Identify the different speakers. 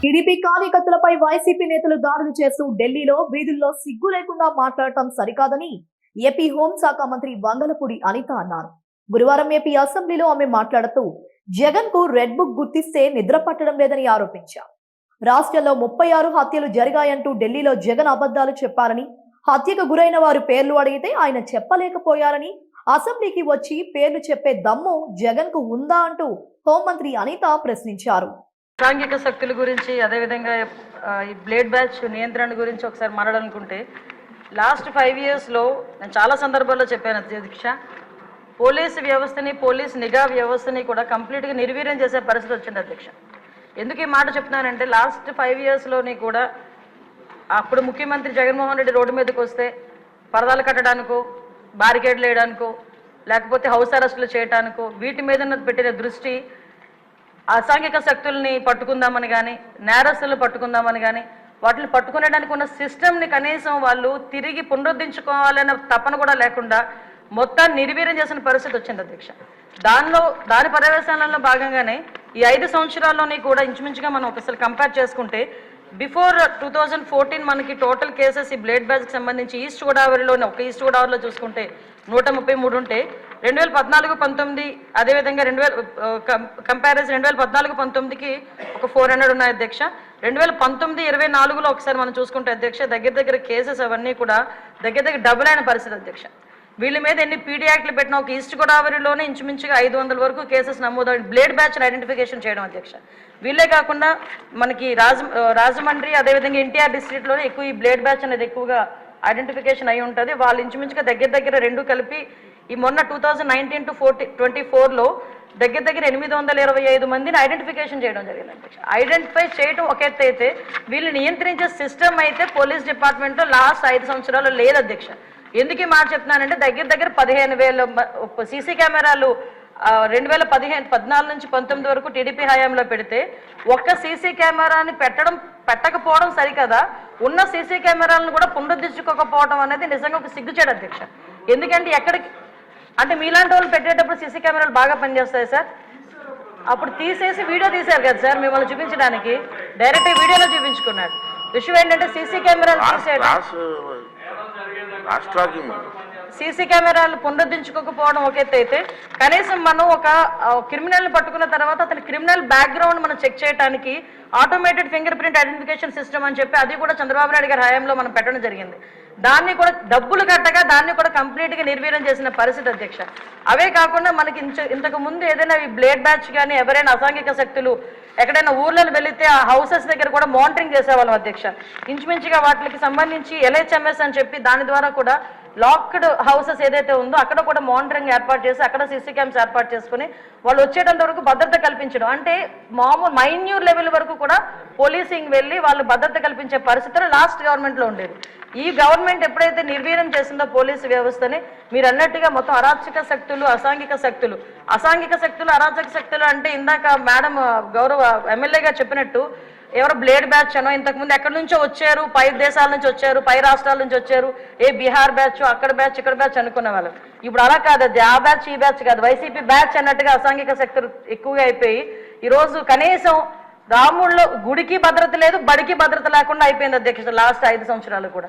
Speaker 1: TDP కార్యకర్తలపై YCP నేతలు దాడులు చేస్తూ ఢిల్లీలో వీధుల్లో సిగ్గు లేకుండా మాట్లాడటం సరికాదని ఏపీ హోంశాఖ మంత్రి వంగలపూడి అనిత అన్నారు. గురువారం ఏపీ అసెంబ్లీలో ఆమె మాట్లాడుతూ జగన్ కు రెడ్ బుక్ గుర్తిస్తే నిద్ర పట్టడం లేదని ఆరోపించారు. రాష్ట్రంలో 36 హత్యలు జరిగాయంటూ ఢిల్లీలో జగన్ అబద్ధాలు చెప్పారని, హత్యకు గురైన వారి పేర్లు అడిగితే ఆయన చెప్పలేకపోయారని, అసెంబ్లీకి వచ్చి పేర్లు చెప్పే దమ్ము జగన్ కు ఉందా అంటూ హోంమంత్రి అనిత ప్రశ్నించారు.
Speaker 2: సాంఘిక శక్తుల గురించి అదేవిధంగా ఈ బ్లేడ్ బ్యాచ్ నియంత్రణ గురించి ఒకసారి మాట్లాడాలనుకుంటే లాస్ట్ 5 ఇయర్స్లో నేను చాలా సందర్భాల్లో చెప్పాను అధ్యక్ష, పోలీసు వ్యవస్థని పోలీస్ నిఘా వ్యవస్థని కూడా కంప్లీట్గా నిర్వీర్యం చేసే పరిస్థితి వచ్చింది అధ్యక్ష. ఎందుకు ఈ మాట చెప్తున్నానంటే లాస్ట్ 5 ఇయర్స్లోని కూడా అప్పుడు ముఖ్యమంత్రి జగన్మోహన్ రెడ్డి రోడ్డు మీదకి వస్తే పరదాలు కట్టడానికో బారికేడ్లు వేయడానికో లేకపోతే హౌస్ అరెస్టులు చేయడానికో వీటి మీద పెట్టిన దృష్టి అసాంఘిక శక్తుల్ని పట్టుకుందామని కానీ నేరస్తులు పట్టుకుందామని కానీ వాటిని పట్టుకునేడానికి ఉన్న సిస్టమ్ని కనీసం వాళ్ళు తిరిగి పునరుద్ధరించుకోవాలనే తపన కూడా లేకుండా మొత్తాన్ని నిర్వీర్యం చేసిన పరిస్థితి వచ్చింది అధ్యక్ష. దాని పర్యవేక్షణలో భాగంగానే ఈ 5 సంవత్సరాల్లోని కూడా ఇంచుమించుగా మనం ఒకసారి కంపేర్ చేసుకుంటే బిఫోర్ 2014 మనకి టోటల్ కేసెస్ ఈ బ్లేడ్ బ్యాచ్కి సంబంధించి ఈస్ట్ గోదావరిలోనే ఒక ఈస్ట్ గోదావరిలో చూసుకుంటే 133 ఉంటే 2014-19 అదేవిధంగా కంపారిజన్ 2014-19కి ఒక 400 ఉన్నాయి అధ్యక్ష. 2019-24లో ఒకసారి మనం చూసుకుంటే అధ్యక్ష దగ్గర కేసెస్ అవన్నీ కూడా దగ్గర డబుల్ అయిన పరిస్థితి అధ్యక్ష. వీళ్ళ మీద ఎన్ని పీడీ యాక్ట్లు పెట్టినా ఒక ఈస్ట్ గోదావరిలోనే ఇంచుమించుగా 500 వరకు కేసెస్ నమోదు బ్లేడ్ బ్యాచ్ ఐడెంటిఫికేషన్ చేయడం అధ్యక్ష. వీళ్ళే కాకుండా మనకి రాజమండ్రి అదేవిధంగా ఎన్టీఆర్ డిస్ట్రిక్ట్లోనే ఎక్కువ ఈ బ్లేడ్ బ్యాచ్ అనేది ఎక్కువగా ఐడెంటిఫికేషన్ అయి ఉంటుంది. వాళ్ళు ఇంచుమించుగా దగ్గర 2 కలిపి ఈ మొన్న 2019-24లో దగ్గర 825 మందిని ఐడెంటిఫికేషన్ చేయడం జరిగింది అధ్యక్ష. ఐడెంటిఫై చేయడం ఒక ఎత్తు అయితే వీళ్ళు నియంత్రించే సిస్టమ్ అయితే పోలీస్ డిపార్ట్మెంట్లో లాస్ట్ 5 సంవత్సరాలు లేదు అధ్యక్ష. ఎందుకు మాట చెప్తున్నానంటే దగ్గర 15,000 సీసీ కెమెరాలు 2014 నుంచి 19 వరకు టీడీపీ హయాంలో పెడితే ఒక్క సీసీ కెమెరాని పెట్టకపోవడం సరికదా, ఉన్న సీసీ కెమెరాలను కూడా పునరుద్ధరించుకోకపోవడం అనేది నిజంగా ఒక సిగ్గుచేడు అధ్యక్ష. ఎందుకంటే అంటే మీలాంటి వాళ్ళు పెట్టేటప్పుడు సీసీ కెమెరాలు బాగా పనిచేస్తాయి సార్. అప్పుడు తీసేసి వీడియో తీశారు కదా సార్, మిమ్మల్ని చూపించడానికి డైరెక్ట్ వీడియోలో చూపించుకున్నాడు. విషయం ఏంటంటే సీసీ కెమెరాలు తీసేయడం, సీసీ కెమెరాలు పునరుద్ధరించుకోకపోవడం ఒక ఎత్తు అయితే కనీసం మనం ఒక క్రిమినల్ని పట్టుకున్న తర్వాత అతని క్రిమినల్ బ్యాక్గ్రౌండ్ మనం చెక్ చేయడానికి automated finger print identification system అని చెప్పి అది కూడా చంద్రబాబు నాయుడు గారి హయాంలో మనం పెట్టడం జరిగింది. దాన్ని కూడా డబ్బులు కట్టగా దాన్ని కూడా కంప్లీట్గా నిర్వీర్యం చేసిన పరిస్థితి అధ్యక్ష. అవే కాకుండా మనకి ఇంతకు ముందు ఏదైనా ఈ బ్లేడ్ బ్యాచ్ కానీ ఎవరైనా అసాంఘిక శక్తులు ఎక్కడైనా ఊర్లలో వెళితే ఆ హౌసెస్ దగ్గర కూడా మానిటరింగ్ చేసేవాళ్ళం అధ్యక్ష. ఇంచుమించుగా వాటికి సంబంధించి LHMS అని చెప్పి దాని ద్వారా కూడా లాక్డ్ హౌసెస్ ఏదైతే ఉందో అక్కడ కూడా మానిటరింగ్ ఏర్పాటు చేసి అక్కడ సీసీ క్యామ్స్ ఏర్పాటు చేసుకుని వాళ్ళు వచ్చేటంత వరకు భద్రత కల్పించడం, అంటే మామూలు మైన్యూర్ లెవెల్ వరకు కూడా పోలీసింగ్ వెళ్ళి వాళ్ళు భద్రత కల్పించే పరిస్థితులు లాస్ట్ గవర్నమెంట్లో ఉండేది. ఈ గవర్నమెంట్ ఎప్పుడైతే నిర్వీర్యం చేసిందో పోలీసు వ్యవస్థని మీరు అన్నట్టుగా మొత్తం అరాచక శక్తులు అసాంఘిక శక్తులు అరాచక శక్తులు అంటే ఇందాక మేడం గౌరవ ఎమ్మెల్యేగా చెప్పినట్టు ఎవరో బ్లేడ్ బ్యాచ్ అనో ఇంతకుముందు ఎక్కడి నుంచో వచ్చారు, పై దేశాల నుంచి వచ్చారు, పై రాష్ట్రాల నుంచి వచ్చారు, బీహార్ బ్యాచ్ అక్కడ బ్యాచ్ ఇక్కడ బ్యాచ్ అనుకునే వాళ్ళు. ఇప్పుడు అలా కాదు, అది ఆ బ్యాచ్ ఈ బ్యాచ్ కాదు, వైసీపీ బ్యాచ్ అన్నట్టుగా అసాంఘిక శక్తులు ఎక్కువగా అయిపోయి ఈరోజు కనీసం రాముల్లో గుడికి భద్రత లేదు, బడికి భద్రత లేకుండా అయిపోయింది అధ్యక్ష లాస్ట్ 5 సంవత్సరాలు కూడా.